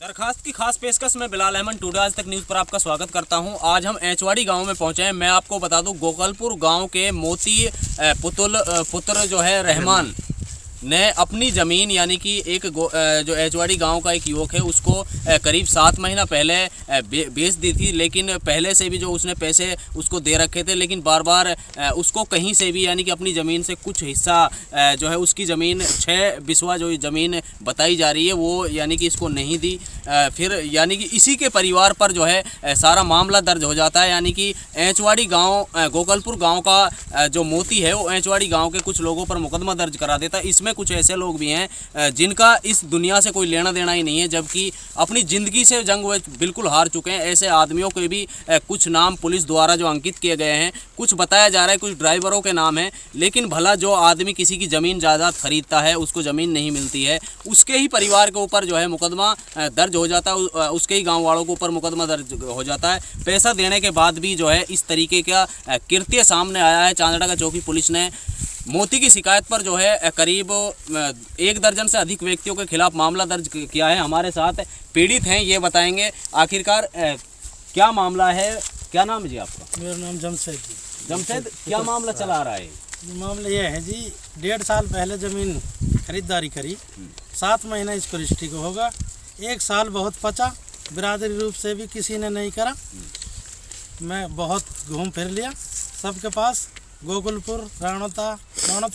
दरखास्त की खास पेशकश में बिलाल अहमद टुडे आज तक न्यूज़ पर आपका स्वागत करता हूं। आज हम एचवाड़ी गांव में पहुंचे हैं। मैं आपको बता दूं, गोकलपुर गांव के मोती पुत्र जो है रहमान ने अपनी ज़मीन यानी कि जो एचवाड़ी गांव का एक युवक है उसको करीब 7 महीना पहले बेच दी थी। लेकिन पहले से भी जो उसने पैसे उसको दे रखे थे, लेकिन बार बार उसको कहीं से भी यानी कि अपनी ज़मीन से कुछ हिस्सा जो है उसकी ज़मीन 6 बिस्वा जो ज़मीन बताई जा रही है वो यानी कि इसको नहीं दी। फिर यानी कि इसी के परिवार पर जो है सारा मामला दर्ज हो जाता है। यानी कि एचवाड़ी गाँव गोकलपुर गाँव का जो मोती है वो एचवाड़ी गाँव के कुछ लोगों पर मुकदमा दर्ज करा देता है। इसमें कुछ ऐसे लोग भी हैं जिनका इस दुनिया से कोई लेना देना ही नहीं है, जबकि अपनी ज़िंदगी से जंग वो बिल्कुल हार चुके हैं। ऐसे आदमियों के भी कुछ नाम पुलिस द्वारा जो अंकित किए गए हैं, कुछ बताया जा रहा है कुछ ड्राइवरों के नाम हैं। लेकिन भला जो आदमी किसी की ज़मीन जायदाद खरीदता है उसको ज़मीन नहीं मिलती है, उसके ही परिवार के ऊपर जो है मुकदमा दर्ज हो जाता है, उसके ही गाँव वालों के ऊपर मुकदमा दर्ज हो जाता है। पैसा देने के बाद भी जो है इस तरीके का कृत्य सामने आया है। चांदड़ा का चौकी पुलिस ने मोती की शिकायत पर जो है करीब 1 दर्जन से अधिक व्यक्तियों के खिलाफ मामला दर्ज किया है। हमारे साथ पीड़ित हैं, ये बताएंगे आखिरकार क्या मामला है। क्या नाम है जी आपका? मेरा नाम जमशेद जी। जमशेद, क्या मामला चला रहा है? मामला ये है जी, 1.5 साल पहले ज़मीन खरीदारी करी, 7 महीना इसको रजिस्ट्री को होगा। 1 साल बहुत पचा, बिरादरी रूप से भी किसी ने नहीं करा। मैं बहुत घूम फिर लिया सबके पास, गोकुलपुर राणोता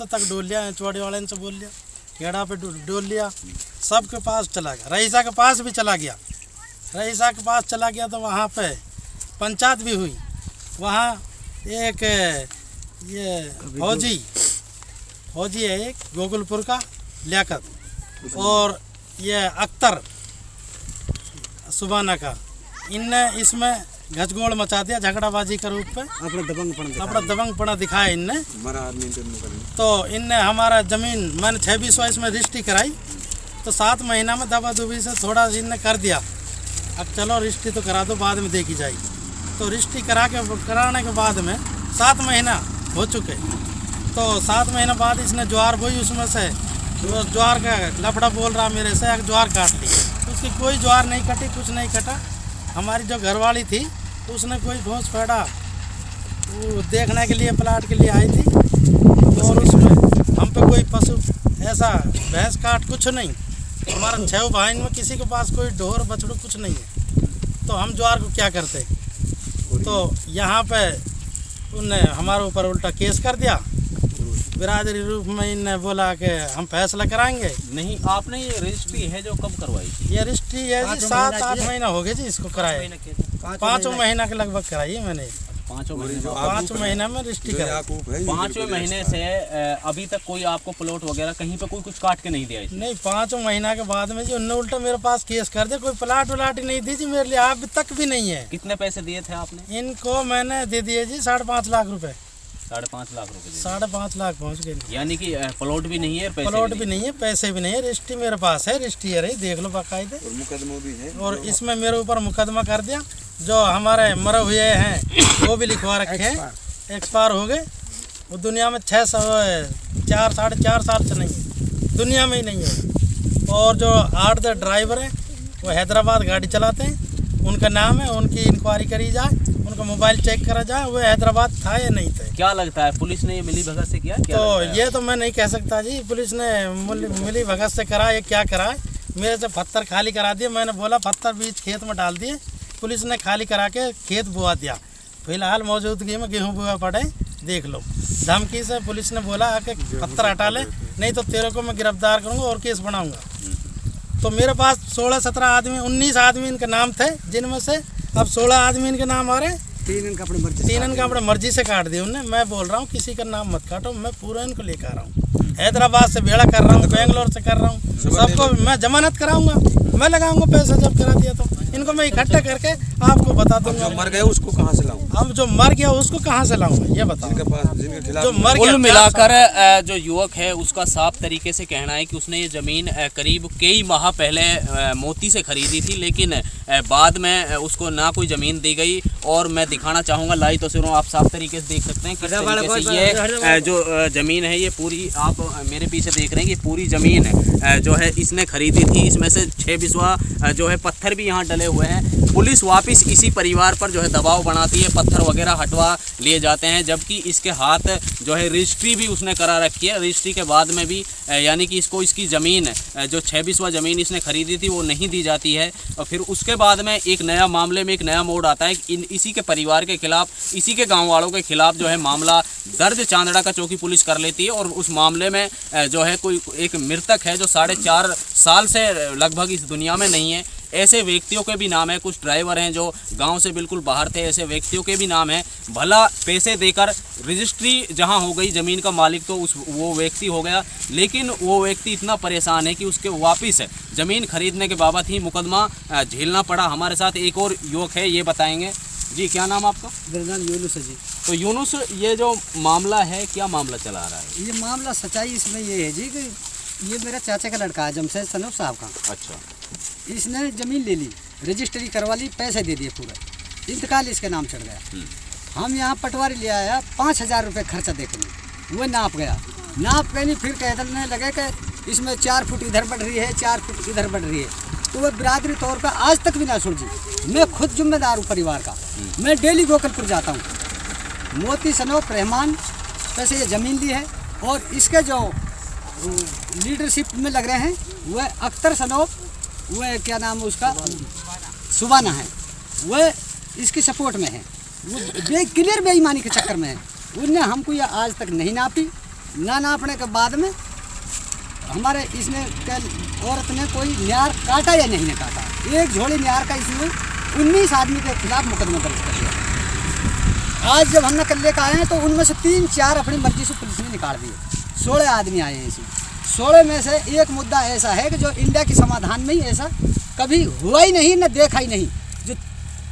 तक डोल लिया, एचवाड़ी वाले से बोल लिया, खेड़ा पे डोल लिया, सबके पास चला गया। रईसा के पास भी चला गया। रईसा के पास चला गया तो वहाँ पे पंचायत भी हुई। वहाँ एक ये फौजी है एक गोकुलपुर का लियाकत, और ये अख्तर सुबाना का, इनने इसमें घचगोड़ मचा दिया झगड़ाबाजी के रूप पे। अपना दबंगपना दिखाया इनने। तो इनने हमारा ज़मीन मैंने 2600 इसमें रजिस्ट्री कराई, तो 7 महीना में दबा दुबी से थोड़ा इनने कर दिया। अब चलो रजिस्ट्री तो करा दो, बाद में देखी जाएगी। तो रजिस्ट्री कराने के बाद में 7 महीना हो चुके, तो 7 महीना बाद इसने ज्वार बोई, उसमें से ज्वार का लफड़ा बोल रहा मेरे से, ज्वार काट ली। उसकी कोई ज्वार नहीं कटी, कुछ नहीं कटा। हमारी जो घरवाली थी उसने कोई भैंस पैड़ा वो देखने के लिए प्लाट के लिए आई थी, और उसमें हम पे कोई पशु ऐसा भैंस काट कुछ नहीं। हमारा 6 भाई में किसी के पास कोई ढोर बछड़ू कुछ नहीं है, तो हम ज्वार को क्या करते। तो यहाँ पे उनने हमारे ऊपर उल्टा केस कर दिया। बिरादरी रूप में इनने बोला कि हम फैसला कराएंगे। नहीं, आपने ये रजिस्ट्री है जो कब करवाई थी? ये रजिस्ट्री है जी 7-8 महीना हो गए जी इसको कराए। 5 महीना के लगभग कराई है मैंने। 5 महीना में रजिस्ट्री कराई। 5वें महीने से अभी तक कोई आपको प्लॉट वगैरह कहीं पे कोई कुछ काट के नहीं दिया? नहीं, 5 महीना के बाद में जी उन्होंने उल्टा मेरे पास केस कर दिया। कोई प्लाट ही नहीं दी जी मेरे लिए, अब तक भी नहीं है। कितने पैसे दिए थे आपने? इनको मैंने दे दिए जी 5.5 लाख रुपए। 5.5 लाख रुपए? 5.5 लाख पहुँच गए। यानी कि प्लॉट भी नहीं है, प्लॉट भी नहीं है, पैसे भी नहीं है। रजिस्ट्री मेरे पास है, रजिस्ट्री है, देख लो बाकायदे, और मुकदमा भी है। और इसमें मेरे ऊपर मुकदमा कर दिया। जो हमारे मरे हुए हैं वो भी लिखवा रखे हैं, एक्सपायर हो गए। वो दुनिया में 4-4.5 साल से नहीं है, दुनिया में ही नहीं है। और जो 8 ड्राइवर हैं वो हैदराबाद गाड़ी चलाते हैं, उनका नाम है, उनकी इंक्वायरी करी जाए, उनका मोबाइल चेक करा जाए वो हैदराबाद था या नहीं थे। क्या लगता है पुलिस ने ये मिली भगत से किया? तो ये तो मैं नहीं कह सकता जी, पुलिस ने मिली भगत से करा या क्या करा। मेरे से पत्थर खाली करा दिए, मैंने बोला पत्थर बीच खेत में डाल दिए, पुलिस ने खाली करा के खेत बुआ दिया। फिलहाल मौजूदगी में गेहूँ बुआ पड़े, देख लो। धमकी से पुलिस ने बोला कि पत्थर हटा ले, नहीं तो तेरे को मैं गिरफ्तार करूँगा और केस बनाऊँगा। तो मेरे पास 16-17 आदमी 19 आदमी इनके नाम थे, जिनमें से अब 16 आदमी इनके नाम आ रहे हैं। 3 इनका अपने मर्जी से काट दिया उनने। मैं बोल रहा हूँ किसी का नाम मत काटो, मैं पूरा इनको लेकर आ रहा हूँ। हैदराबाद से भेड़ा कर रहा हूँ, बेंगलोर से कर रहा हूँ, सबको मैं जमानत कराऊंगा, मैं लगाऊंगा पैसा। जब करा दिया तो इनको मैं इकट्ठा करके आपको बता दूंगा। मर गए उसको कहाँ से लाऊं? अब जो मर गया उसको कहाँ से लाऊंगा ये बताओ। जो मर गया कुल मिलाकर जो युवक है उसका साफ तरीके से कहना है कि उसने ये ज़मीन करीब कई माह पहले मोती से खरीदी थी, लेकिन बाद में उसको ना कोई ज़मीन दी गई। और मैं दिखाना चाहूँगा लाइव तस्वीरों, आप साफ तरीके से देख सकते हैं किस तरीके से ये जो ज़मीन है ये पूरी, आप मेरे पीछे देख रहे हैं कि पूरी ज़मीन जो है इसने खरीदी थी। इसमें से 6 बिस्वा जो है पत्थर भी यहाँ डले हुए हैं। पुलिस वापस इसी परिवार पर जो है दबाव बनाती है, पत्थर वगैरह हटवा लिए जाते हैं, जबकि इसके हाथ जो है रजिस्ट्री भी उसने करा रखी है। रजिस्ट्री के बाद में भी यानी कि इसको इसकी ज़मीन जो 6 बिस्वा ज़मीन इसने खरीदी थी वो नहीं दी जाती है। और फिर उसके बाद में एक नया मामले में एक नया मोड़ आता है। इसी के परिवार के खिलाफ, इसी के गाँव वालों के खिलाफ जो है मामला दर्ज चांदड़ा का चौकी पुलिस कर लेती है। और उस मामले में जो है कोई एक मृतक है जो 4.5 साल से लगभग इस दुनिया में नहीं है। ऐसे व्यक्तियों के भी नाम है, कुछ ड्राइवर हैं जो गांव से बिल्कुल बाहर थे, ऐसे व्यक्तियों के भी नाम है। भला पैसे देकर रजिस्ट्री जहां हो गई, ज़मीन का मालिक तो वो व्यक्ति हो गया, लेकिन वो व्यक्ति इतना परेशान है कि उसके वापस ज़मीन खरीदने के बाबत ही मुकदमा झेलना पड़ा। हमारे साथ एक और युवक है, ये बताएंगे। जी क्या नाम आपका? मेरा नाम यूनुस है जी। तो यूनुस, ये जो मामला है क्या मामला चला रहा है? ये मामला सच्चाई इसमें ये है जी कि ये मेरा चाचा का लड़का है, जमशेद सनोफ साहब का। अच्छा। इसने ज़मीन ले ली, रजिस्ट्री करवा ली, पैसे दे दिए पूरा, इंतकाल इसके नाम चढ़ गया। हम यहाँ पटवारी ले आया, 5,000 रुपये खर्चा देखेंगे, वो नाप गया, नाप गए नहीं, फिर कहने लगे कि इसमें 4 फुट इधर बढ़ रही है, 4 फुट इधर बढ़ रही है। तो वह बिरादरी तौर पर आज तक भी ना सुलझी। मैं खुद जिम्मेदार हूँ परिवार का, मैं डेली गोकलपुर जाता हूँ। मोती सनोफ रहमान पैसे ये ज़मीन ली है, और इसके जो लीडरशिप में लग रहे हैं वह अख्तर सनोफ, वह क्या नाम है उसका, सुबाना है, वह इसकी सपोर्ट में है। वो क्लियर बेईमानी के चक्कर में है। उनने हमको ये आज तक नहीं नापी, ना नापने के बाद में हमारे इसने औरत ने कोई न्यार काटा या नहीं काटा, एक झोली न्यार का इसने 19 आदमी के खिलाफ मुकदमा दर्ज कर दिया। आज जब हमने कल लेकर आए हैं तो उनमें से 3-4 अपनी मर्जी से पुलिस ने निकाल दिए। 16 आदमी आए हैं इसमें। 16 में से एक मुद्दा ऐसा है कि जो इंडिया के समाधान में ही ऐसा कभी हुआ ही नहीं, न देखा ही नहीं। जो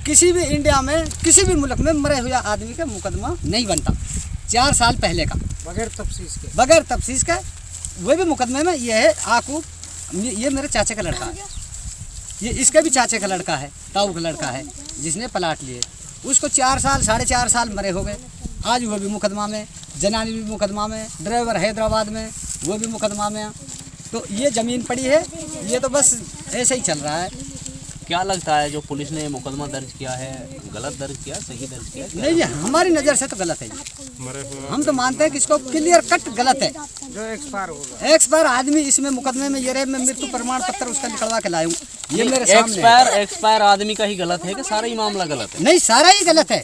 किसी भी इंडिया में किसी भी मुल्क में मरे हुए आदमी का मुकदमा नहीं बनता। 4 साल पहले का बगैर तफ्सीस के वह भी मुकदमे में ये है आकूब। ये मेरे चाचे का लड़का है, ये इसके भी चाचे का लड़का है, ताऊ का लड़का है, जिसने प्लाट लिए। उसको 4 साल 4.5 साल मरे हो गए, आज वो भी मुकदमा में, जनानी भी मुकदमा में, ड्राइवर हैदराबाद में वो भी मुकदमा में। तो ये ज़मीन पड़ी है, ये तो बस ऐसे ही चल रहा है। क्या लगता है जो पुलिस ने मुकदमा दर्ज किया है, गलत दर्ज किया, सही दर्ज किया? नहीं, हमारी नज़र से तो गलत है। हम तो मानते हैं कि इसको क्लियर कट गलत है। जो एक्सपायर आदमी इसमें मुकदमे में ये रहे, मैं मृत्यु प्रमाण पत्र उसका निकलवा के लाऊं, ये मेरे सामने। एक्सपायर आदमी का ही गलत है कि सारा ही मामला गलत है? नहीं, सारा ही गलत है,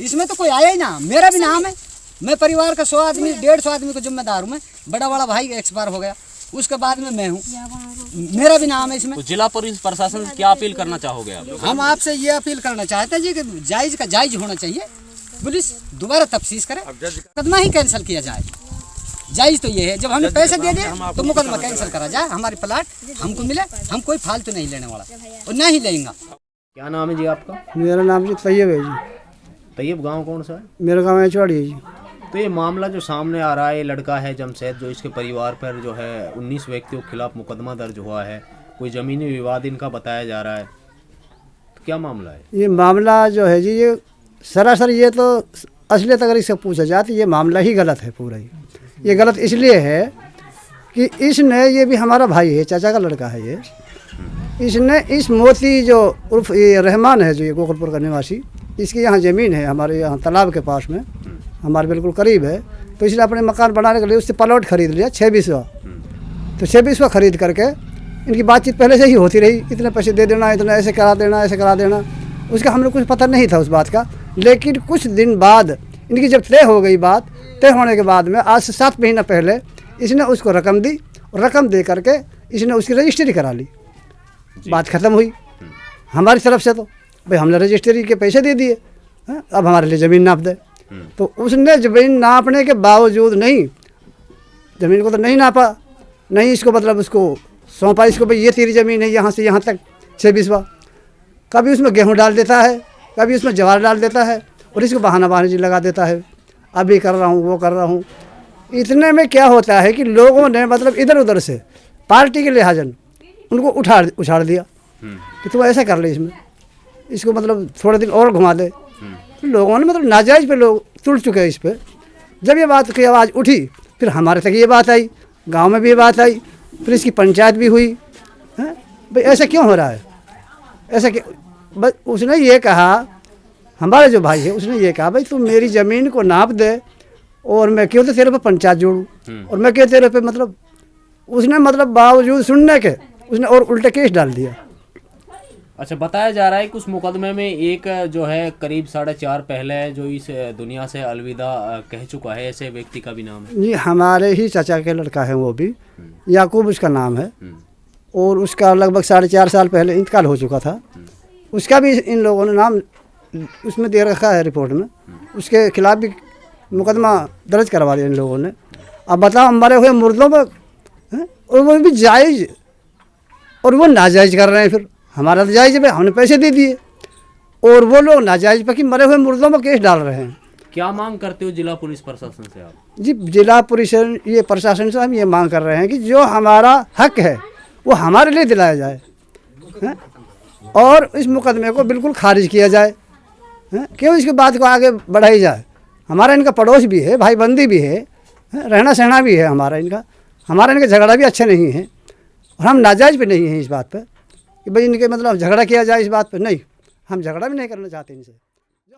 इसमें तो कोई आया ही ना। मेरा भी नाम है, मैं परिवार का 100 आदमी 150 आदमी को जिम्मेदार हूँ। मैं बड़ा भाई एक्सपायर हो गया, उसके बाद में मैं हूँ, मेरा भी नाम है इसमें। तो जिला पुलिस प्रशासन से क्या अपील करना चाहोगे आप? हम आपसे ये अपील करना चाहते हैं जी कि जायज़ का जायज़ होना चाहिए, पुलिस दोबारा तफ्तीश करे, मुकदमा ही कैंसिल किया जाए। जायज़ तो ये है, जब हमने पैसे दे दिए तो मुकदमा कैंसिल करा जाए, हमारी प्लाट हमको मिले, हम कोई फालतू नहीं लेने वाला और ना ही लेंगे। क्या नाम है जी आपका? मेरा नाम जी तैयब है जी। तैयब गाँव कौन सा है? मेरा गाँव एचवाड़ी है जी। तो ये मामला जो सामने आ रहा है, ये लड़का है जमशेद, जो इसके परिवार पर जो है 19 व्यक्तियों के खिलाफ मुकदमा दर्ज हुआ है, कोई ज़मीनी विवाद इनका बताया जा रहा है, तो क्या मामला है? ये मामला जो है जी, ये सरासर ये तो असलियत अगर इससे पूछा जाए तो ये मामला ही गलत है पूरा ही। ये गलत इसलिए है कि इसने, ये भी हमारा भाई है, चाचा का लड़का है ये, इसने इस मोती जो उर्फ ये रहमान है जो ये गोकलपुर का निवासी, इसकी यहाँ ज़मीन है हमारे यहाँ तालाब के पास में, हमारे बिल्कुल करीब है। तो इसलिए अपने मकान बनाने के लिए उससे प्लॉट खरीद लिया 6 बिस्वा। तो 6 बिस्वा खरीद करके इनकी बातचीत पहले से ही होती रही, इतने पैसे दे देना, इतना ऐसे करा देना, ऐसे करा देना। उसका हम लोग कुछ पता नहीं था उस बात का। लेकिन कुछ दिन बाद इनकी जब तय हो गई बात, तय होने के बाद में आज से 7 महीना पहले इसने उसको रकम दी, और रकम दे करके इसने उसकी रजिस्ट्री करा ली। बात ख़त्म हुई हमारी तरफ से। तो भाई हमने रजिस्ट्री के पैसे दे दिए, अब हमारे लिए ज़मीन नाप दे। तो उसने ज़मीन नापने के बावजूद नहीं, ज़मीन को तो नहीं नापा, नहीं इसको मतलब उसको सौंपा, इसको भाई ये तेरी ज़मीन है यहाँ से यहाँ तक 6 बिस्वा। कभी उसमें गेहूँ डाल देता है, कभी उसमें ज्वार डाल देता है, और इसको बहाना बाजी लगा देता है, अभी कर रहा हूँ वो कर रहा हूँ। इतने में क्या होता है कि लोगों ने मतलब इधर उधर से पार्टी के लिहाजन उनको उछाड़ दिया कि तू ऐसा कर ले, इसको मतलब थोड़े दिन और घुमा दे। तो लोगों ने मतलब नाजायज़ पे लोग तुल चुके हैं इस पर। जब ये बात की आवाज़ उठी फिर हमारे तक ये बात आई, गांव में भी ये बात आई, फिर इसकी पंचायत भी हुई। हैं भाई ऐसा क्यों हो रहा है, ऐसा क्यों? बस उसने ये कहा, हमारा जो भाई है उसने ये कहा भाई तू मेरी ज़मीन को नाप दे और मैं क्यों तो तेरे पे पंचायत जोड़ूँ और मैं क्यों तेरे पे मतलब, उसने मतलब बावजूद सुनने के उसने और उल्टे केस डाल दिया। अच्छा, बताया जा रहा है कि उस मुकदमे में एक जो है करीब 4.5 पहले जो इस दुनिया से अलविदा कह चुका है, ऐसे व्यक्ति का भी नाम है? जी हमारे ही चाचा के लड़का है, वो भी याकूब उसका नाम है, और उसका लगभग 4.5 साल पहले इंतकाल हो चुका था। उसका भी इन लोगों ने नाम उसमें दे रखा है रिपोर्ट में, उसके खिलाफ भी मुकदमा दर्ज करवा दिया इन लोगों ने। अब बताओ मरे हुए मुर्दों पर, और वो भी जायज़ और वो नाजायज़ कर रहे हैं। फिर हमारा तो जायज़ है, हमने पैसे दे दिए और वो लोग नाजायज़ पर कि मरे हुए मुर्दों पर केस डाल रहे हैं। क्या मांग करते हो जिला पुलिस प्रशासन से आप? जी जिला प्रशासन ये प्रशासन से हम ये मांग कर रहे हैं कि जो हमारा हक है वो हमारे लिए दिलाया जाए, हैं? और इस मुकदमे को बिल्कुल खारिज किया जाए, हैं? क्यों इसकी बात को आगे बढ़ाई जाए। हमारा इनका पड़ोस भी है, भाई बंदी भी है, रहना सहना भी है हमारा इनका झगड़ा भी अच्छा नहीं है, और हम नाजायज़ पे नहीं हैं इस बात पे कि भाई इनके मतलब झगड़ा किया जाए इस बात पे। नहीं, हम झगड़ा भी नहीं करना चाहते इनसे।